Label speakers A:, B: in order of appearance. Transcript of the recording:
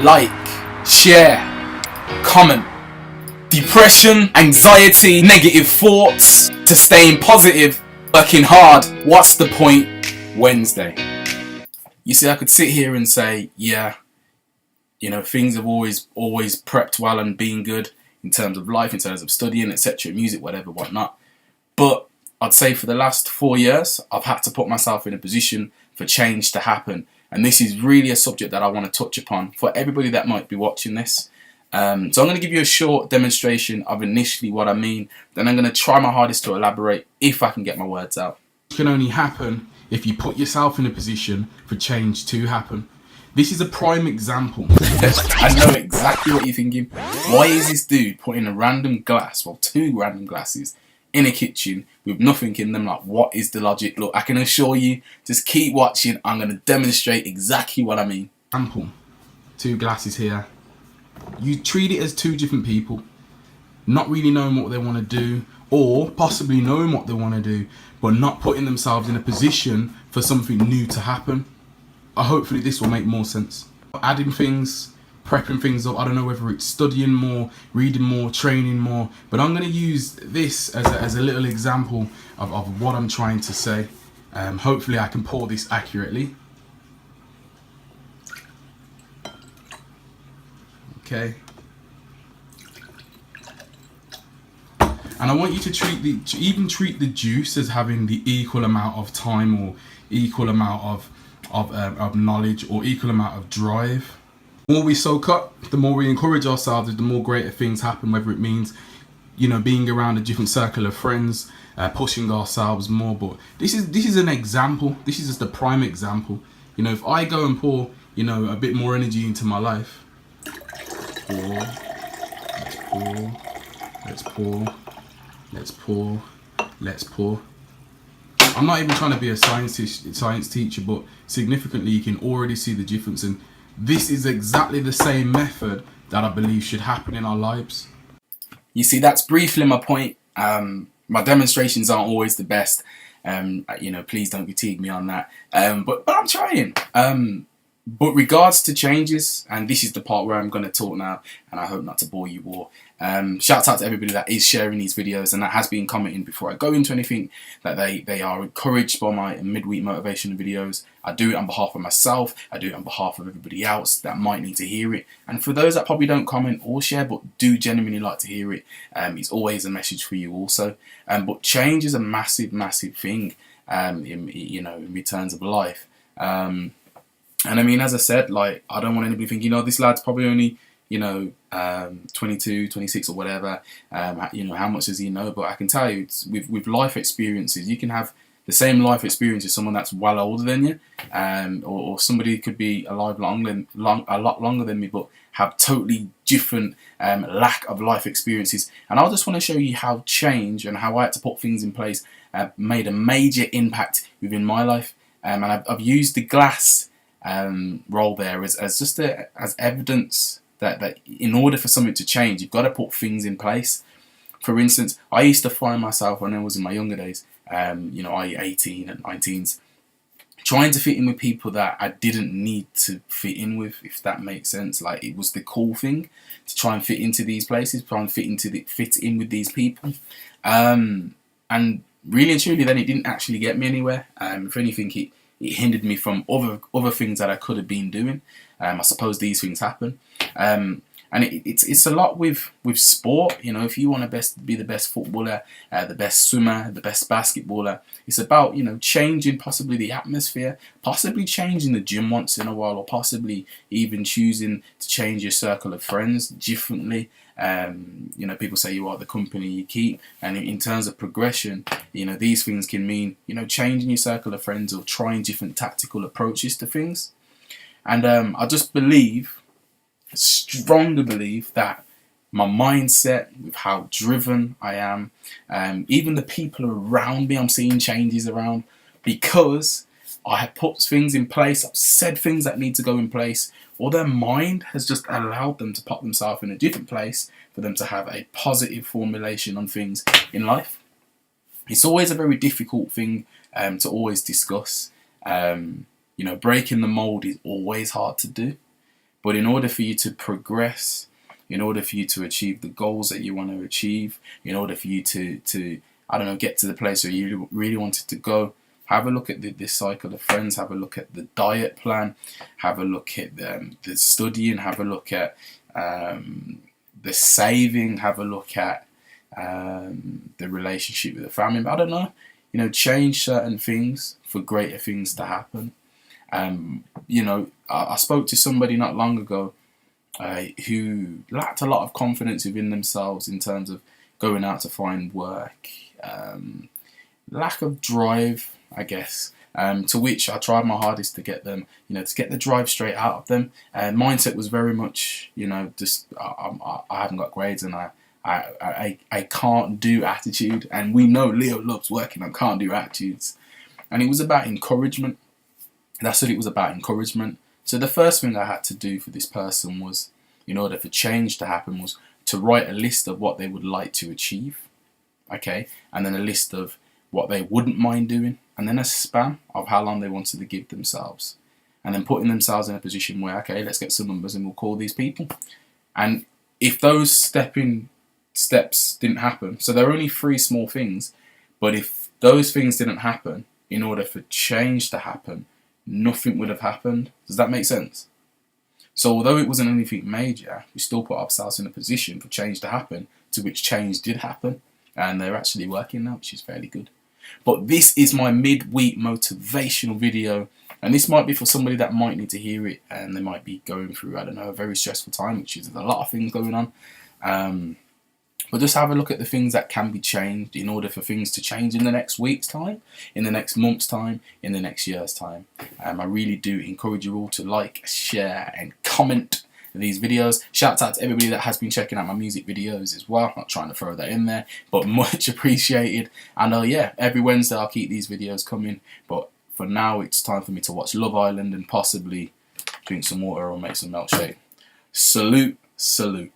A: like, share, comment. Depression, anxiety, negative thoughts, to staying positive, working hard. What's the point? Wednesday. You see, I could sit here and say, yeah, you know, things have always prepped well and been good in terms of life, in terms of studying, etc., music, whatever, whatnot. But I'd say for the last 4 years, I've had to put myself in a position for change to happen. And this is really a subject that I want to touch upon for everybody that might be watching this. So I'm going to give you a short demonstration of initially what I mean. Then I'm going to try my hardest to elaborate if I can get my words out. It can only happen if you put yourself in a position for change to happen. This is a prime example. I know exactly what you're thinking. Why is this dude putting a random glass, well, 2 random glasses, in a kitchen with nothing in them? Like, what is the logic? Look, I can assure you, just keep watching. I'm going to demonstrate exactly what I mean. Example, 2 glasses here. You treat it as 2 different people, not really knowing what they want to do, or possibly knowing what they want to do, but not putting themselves in a position for something new to happen. Hopefully this will make more sense. Adding things, prepping things up. I don't know whether it's studying more, reading more, training more, but I'm going to use this as a little example of what I'm trying to say. Hopefully I can pour this accurately. Okay. And I want you to treat the juice as having the equal amount of time, or equal amount of knowledge, or equal amount of drive. The more we soak up, the more we encourage ourselves, the more greater things happen, whether it means, you know, being around a different circle of friends, pushing ourselves more. But this is an example. This is just a prime example. You know, if I go and pour, you know, a bit more energy into my life, let's pour. I'm not even trying to be a science teacher, but significantly you can already see the difference. And this is exactly the same method that I believe should happen in our lives. You see, that's briefly my point. My demonstrations aren't always the best. You know, please don't fatigue me on that. But I'm trying. But regards to changes, and this is the part where I'm going to talk now, and I hope not to bore you all. Shout out to everybody that is sharing these videos and that has been commenting before I go into anything, that they are encouraged by my midweek motivational videos. I do it on behalf of myself. I do it on behalf of everybody else that might need to hear it. And for those that probably don't comment or share but do genuinely like to hear it, it's always a message for you also. But change is a massive thing, in terms of life. And I mean, as I said, like, I don't want anybody thinking, you know, this lad's probably only, 22, 26 or whatever. How much does he know? But I can tell you, it's, with life experiences, you can have the same life experience as someone that's well older than you, or somebody could be alive a lot longer than me, but have totally different lack of life experiences. And I just want to show you how change and how I had to put things in place made a major impact within my life. And I've used the glass role there as just as evidence that in order for something to change, you've got to put things in place. For instance, I used to find myself when I was in my younger days, 18 and 19s, trying to fit in with people that I didn't need to fit in with, if that makes sense. Like, it was the cool thing to try and fit into these places, try and fit in with these people, and really and truly, then it didn't actually get me anywhere. If anything, it hindered me from other things that I could have been doing. I suppose these things happen. And it's a lot with sport. You know, if you want to be the best footballer, the best swimmer, the best basketballer, it's about, changing possibly the atmosphere, possibly changing the gym once in a while, or possibly even choosing to change your circle of friends differently. People say you are the company you keep, and in terms of progression, these things can mean, changing your circle of friends or trying different tactical approaches to things. And I just strongly believe that my mindset, with how driven I am, even the people around me, I'm seeing changes around, because I have put things in place, I've said things that need to go in place, or their mind has just allowed them to put themselves in a different place for them to have a positive formulation on things in life. It's always a very difficult thing to always discuss. Breaking the mold is always hard to do, But in order for you to progress, in order for you to achieve the goals that you want to achieve, in order for you to I don't know, get to the place where you really wanted to go, have a look at this cycle of friends, have a look at the diet plan, have a look at the studying, have a look at the saving, have a look at the relationship with the family. I don't know, you know, change certain things for greater things to happen. You know, I spoke to somebody not long ago who lacked a lot of confidence within themselves in terms of going out to find work, lack of drive, I guess. To which I tried my hardest to get them, you know, to get the drive straight out of them. Mindset was very much, you know, just I haven't got grades and I can't do attitude. And we know Leo loves working on can't do attitudes. And it was about encouragement. That's what it was about, encouragement. So the first thing I had to do for this person was, in order for change to happen, was to write a list of what they would like to achieve. Okay, and then a list of what they wouldn't mind doing, and then a span of how long they wanted to give themselves, and then putting themselves in a position where, okay, let's get some numbers and we'll call these people. And if those steps didn't happen, so there are only 3 small things, but if those things didn't happen, in order for change to happen, nothing would have happened. Does that make sense? So although it wasn't anything major, we still put ourselves in a position for change to happen, to which change did happen. And they're actually working now, which is fairly good. But this is my midweek motivational video. And this might be for somebody that might need to hear it. And they might be going through, I don't know, a very stressful time, which is a lot of things going on. But just have a look at the things that can be changed in order for things to change in the next week's time, in the next month's time, in the next year's time. I really do encourage you all to like, share and comment these videos. Shout out to everybody that has been checking out my music videos as well. Not trying to throw that in there, but much appreciated. And yeah, every Wednesday I'll keep these videos coming. But for now, it's time for me to watch Love Island and possibly drink some water or make some milkshake. Salute, salute.